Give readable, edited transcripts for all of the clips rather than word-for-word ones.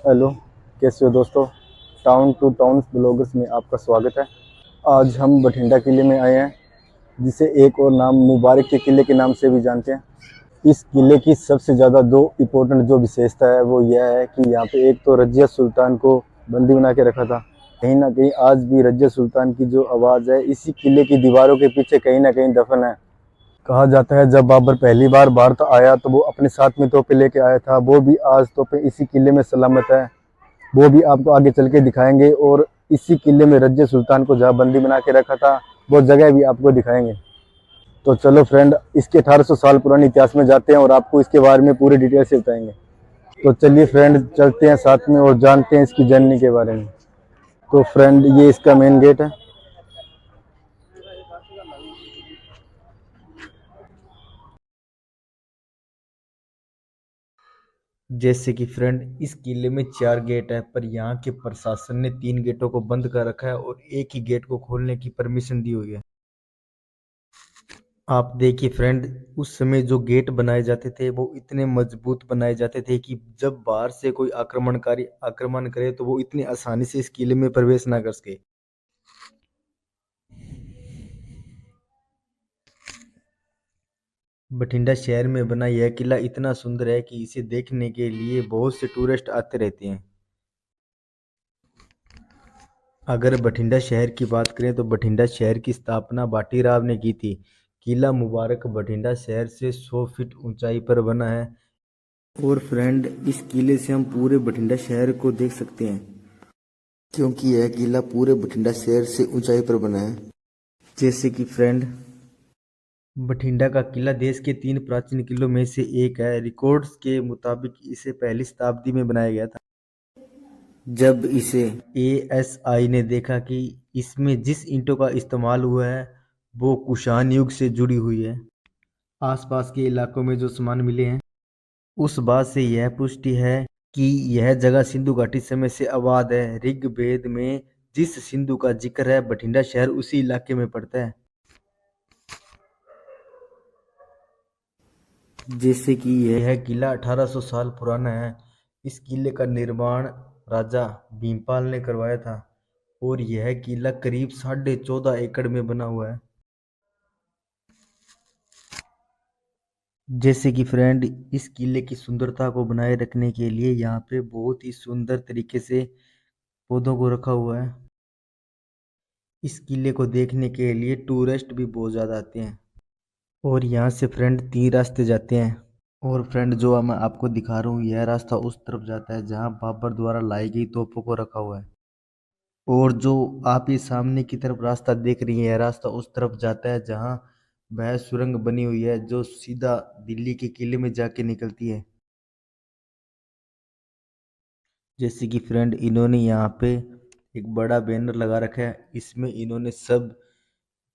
Hello, कैसे हो दोस्तों। टाउन टू टाउन ब्लॉगर्स में आपका स्वागत है। आज हम बठिंडा किले में आए हैं, जिसे एक और नाम मुबारक के किले के नाम से भी जानते हैं। इस किले की सबसे ज़्यादा दो इम्पोर्टेंट जो विशेषता है वो यह है कि यहाँ पे एक तो रजिया सुल्तान को बंदी बना के रखा था। कहीं ना कहीं आज भी रजिया सुल्तान की जो आवाज़ है इसी किले की दीवारों के पीछे कहीं ना कहीं दफन है। कहा जाता है जब बाबर पहली बार भारत आया तो वो अपने साथ में तोपें लेके आया था, वो भी आज तोपें इसी किले में सलामत है। वो भी आपको आगे चल के दिखाएंगे और इसी किले में रज्जे सुल्तान को जहाँ बंदी बना के रखा था वो जगह भी आपको दिखाएंगे। तो चलो फ्रेंड, इसके 1800 साल पुराने इतिहास में जाते हैं और आपको इसके बारे में पूरी डिटेल से बताएंगे। तो चलिए फ्रेंड, चलते हैं साथ में और जानते हैं इसकी जर्नी के बारे में। तो फ्रेंड, ये इसका मेन गेट है। जैसे कि फ्रेंड इस किले में 4 गेट है, पर यहाँ के प्रशासन ने 3 गेटों को बंद कर रखा है और एक ही गेट को खोलने की परमिशन दी हुई है। आप देखिए फ्रेंड, उस समय जो गेट बनाए जाते थे वो इतने मजबूत बनाए जाते थे कि जब बाहर से कोई आक्रमणकारी आक्रमण करे तो वो इतनी आसानी से इस किले में प्रवेश ना कर सके। बठिंडा शहर में बना यह किला इतना सुंदर है कि इसे देखने के लिए बहुत से टूरिस्ट आते रहते हैं। अगर बठिंडा शहर की बात करें तो बठिंडा शहर की स्थापना बाटीराव ने की थी। किला मुबारक बठिंडा शहर से 100 फीट ऊंचाई पर बना है। और फ्रेंड, इस किले से हम पूरे बठिंडा शहर को देख सकते हैं, क्योंकि यह किला पूरे बठिंडा शहर से ऊंचाई पर बना है। जैसे कि फ्रेंड, बठिंडा का किला देश के 3 प्राचीन किलों में से एक है। रिकॉर्ड्स के मुताबिक इसे पहली शताब्दी में बनाया गया था, जब इसे एएसआई ने देखा कि इसमें जिस ईंटों का इस्तेमाल हुआ है वो कुषाण युग से जुड़ी हुई है। आसपास के इलाकों में जो सामान मिले हैं उस बात से यह पुष्टि है कि यह जगह सिंधु घाटी समय से आबाद है। ऋग्वेद में जिस सिंधु का जिक्र है बठिंडा शहर उसी इलाके में पड़ता है। जैसे कि यह किला 1800 साल पुराना है। इस किले का निर्माण राजा भीमपाल ने करवाया था और यह किला करीब 14.5 एकड़ में बना हुआ है। जैसे कि फ्रेंड, इस किले की सुंदरता को बनाए रखने के लिए यहाँ पे बहुत ही सुंदर तरीके से पौधों को रखा हुआ है। इस किले को देखने के लिए टूरिस्ट भी बहुत ज़्यादा आते हैं और यहाँ से फ्रेंड 3 रास्ते जाते हैं। और फ्रेंड, जो मैं आपको दिखा रहा हूँ यह रास्ता उस तरफ जाता है जहाँ बाबर द्वारा लाई गई तोपों को रखा हुआ है। और जो आप ये सामने की तरफ रास्ता देख रही हैं यह रास्ता उस तरफ जाता है जहाँ वह सुरंग बनी हुई है जो सीधा दिल्ली के किले में जाके निकलती है। जैसे कि फ्रेंड, इन्होंने यहाँ पे एक बड़ा बैनर लगा रखा है। इसमें इन्होंने सब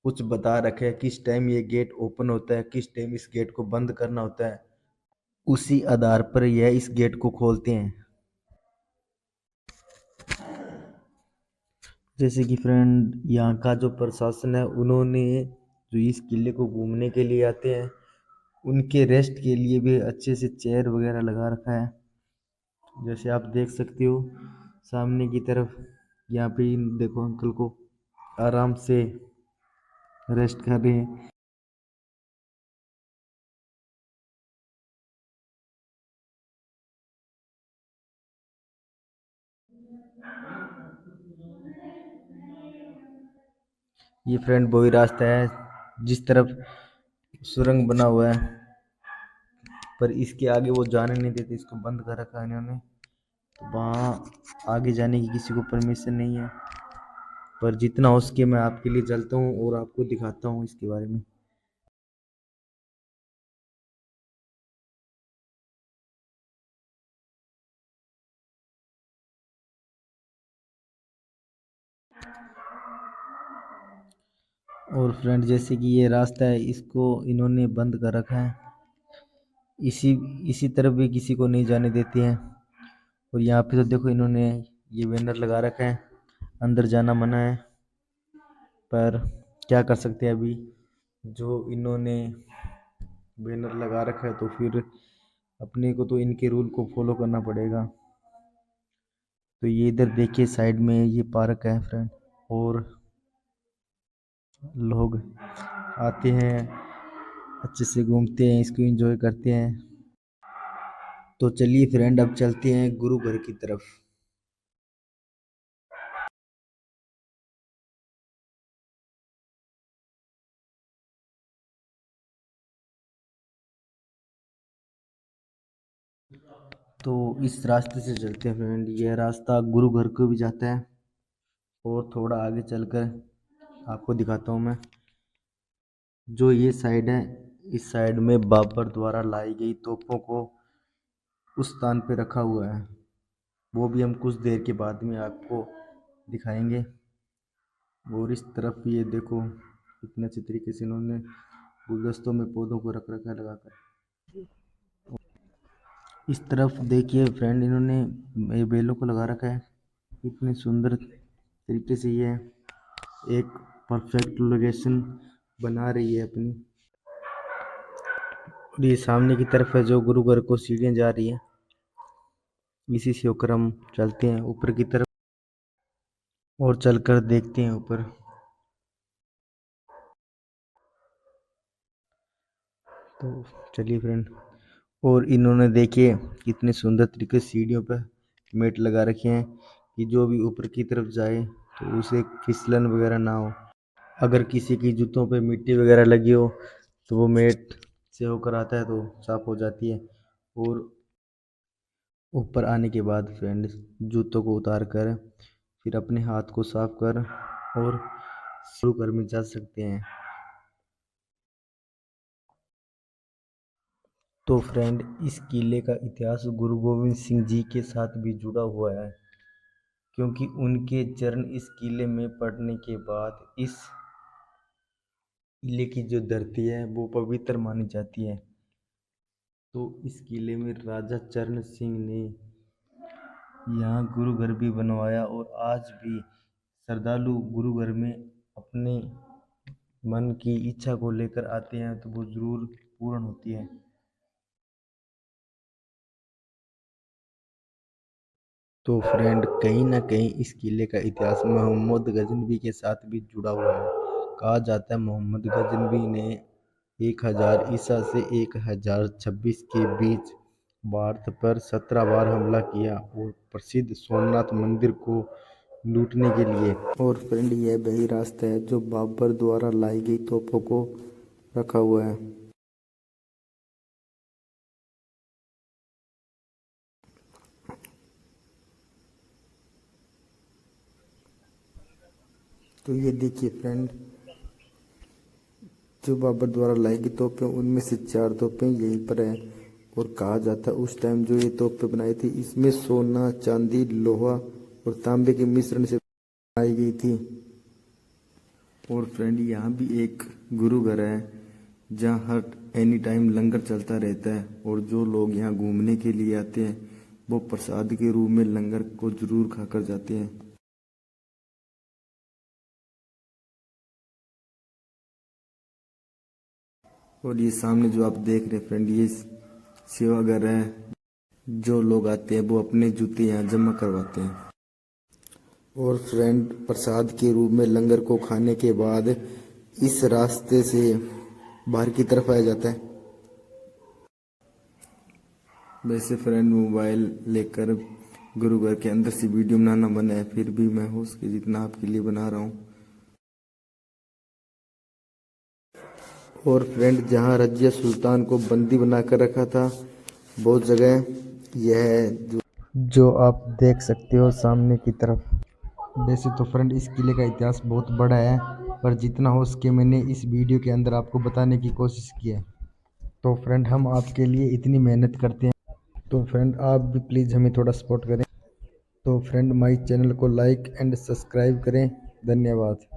कुछ बता रखा है, किस टाइम ये गेट ओपन होता है, किस टाइम इस गेट को बंद करना होता है। उसी आधार पर यह इस गेट को खोलते हैं। जैसे कि फ्रेंड, यहाँ का जो प्रशासन है उन्होंने जो इस किले को घूमने के लिए आते हैं उनके रेस्ट के लिए भी अच्छे से चेयर वगैरह लगा रखा है। जैसे आप देख सकते हो सामने की तरफ, यहाँ पे देखो अंकल को आराम से रेस्ट कर रहे हैं। ये फ्रेंड वही रास्ता है जिस तरफ सुरंग बना हुआ है, पर इसके आगे वो जाने नहीं देते, इसको बंद कर रखा है इन्होंने। तो वहाँ आगे जाने की किसी को परमिशन नहीं है। पर जितना हो सके मैं आपके लिए चलता हूँ और आपको दिखाता हूँ इसके बारे में। और फ्रेंड, जैसे कि ये रास्ता है इसको इन्होंने बंद कर रखा है। इसी इसी तरफ भी किसी को नहीं जाने देते हैं। और यहाँ पे तो देखो इन्होंने ये बैनर लगा रखा है, अंदर जाना मना है। पर क्या कर सकते हैं, अभी जो इन्होंने बैनर लगा रखा है तो फिर अपने को तो इनके रूल को फॉलो करना पड़ेगा। तो ये इधर देखिए साइड में ये पार्क है फ्रेंड, और लोग आते हैं, अच्छे से घूमते हैं, इसको एंजॉय करते हैं। तो चलिए फ्रेंड अब चलते हैं गुरु घर की तरफ। तो इस रास्ते से चलते हैं फ्रेंड, यह रास्ता गुरु घर को भी जाता है, और थोड़ा आगे चलकर आपको दिखाता हूँ मैं। जो ये साइड है, इस साइड में बाबर द्वारा लाई गई तोपों को उस स्थान पे रखा हुआ है, वो भी हम कुछ देर के बाद में आपको दिखाएंगे। और इस तरफ ये देखो कितने अच्छे तरीके से इन्होंने गुलदस्तों में पौधों को रख रखा है लगाकर। इस तरफ देखिए फ्रेंड, इन्होंने ये बेलों को लगा रखा है इतने सुंदर तरीके से। ये एक परफेक्ट लोकेशन बना रही है अपनी। और ये सामने की तरफ है जो गुरु घर को सीढ़ियाँ जा रही है, इसी से होकर हम चलते हैं ऊपर की तरफ और चलकर देखते हैं ऊपर। तो चलिए फ्रेंड, और इन्होंने देखिए कितने सुंदर तरीके से सीढ़ियों पर मेट लगा रखे हैं कि जो भी ऊपर की तरफ जाए तो उसे फिसलन वगैरह ना हो। अगर किसी की जूतों पे मिट्टी वगैरह लगी हो तो वो मेट से होकर आता है तो साफ हो जाती है। और ऊपर आने के बाद फ्रेंड जूतों को उतार कर फिर अपने हाथ को साफ कर और शुरू कर में जा सकते हैं। तो फ्रेंड इस किले का इतिहास गुरु गोविंद सिंह जी के साथ भी जुड़ा हुआ है, क्योंकि उनके चरण इस किले में पड़ने के बाद इस किले की जो धरती है वो पवित्र मानी जाती है। तो इस किले में राजा चरण सिंह ने यहाँ गुरु घर भी बनवाया, और आज भी श्रद्धालु गुरु घर में अपने मन की इच्छा को लेकर आते हैं तो वो जरूर पूर्ण होती है। तो फ्रेंड कहीं ना कहीं इस किले का इतिहास मोहम्मद गजनवी के साथ भी जुड़ा हुआ है। कहा जाता है मोहम्मद गजनवी ने 1000 ईसा से 1026 के बीच भारत पर 17 बार हमला किया और प्रसिद्ध सोमनाथ मंदिर को लूटने के लिए। और फ्रेंड यह वही रास्ता है जो बाबर द्वारा लाई गई तोपों को रखा हुआ है। तो ये देखिए फ्रेंड, जो बाबर द्वारा लाई गई तोपें उनमें से 4 तोपें यहीं पर हैं। और कहा जाता है उस टाइम जो ये तोपें बनाई थी इसमें सोना, चांदी, लोहा और तांबे के मिश्रण से बनाई गई थी। और फ्रेंड यहाँ भी एक गुरु घर है जहाँ हर एनी टाइम लंगर चलता रहता है, और जो लोग यहाँ घूमने के लिए आते हैं वो प्रसाद के रूप में लंगर को जरूर खाकर जाते हैं। और ये सामने जो आप देख रहे हैं फ्रेंड, ये सेवागार है। जो लोग आते हैं वो अपने जूते यहाँ जमा करवाते हैं। और फ्रेंड प्रसाद के रूप में लंगर को खाने के बाद इस रास्ते से बाहर की तरफ आया जाता है। वैसे फ्रेंड मोबाइल लेकर गुरु घर के अंदर से वीडियो बनाना मना है, फिर भी मैं हो सके जितना आपके लिए बना रहा हूँ। और फ्रेंड जहाँ रजिया सुल्तान को बंदी बनाकर रखा था बहुत जगह यह है जो आप देख सकते हो सामने की तरफ। वैसे तो फ्रेंड इस किले का इतिहास बहुत बड़ा है, पर जितना हो सके मैंने इस वीडियो के अंदर आपको बताने की कोशिश की है। तो फ्रेंड हम आपके लिए इतनी मेहनत करते हैं, तो फ्रेंड आप भी प्लीज़ हमें थोड़ा सपोर्ट करें। तो फ्रेंड हमारे चैनल को लाइक एंड सब्सक्राइब करें। धन्यवाद।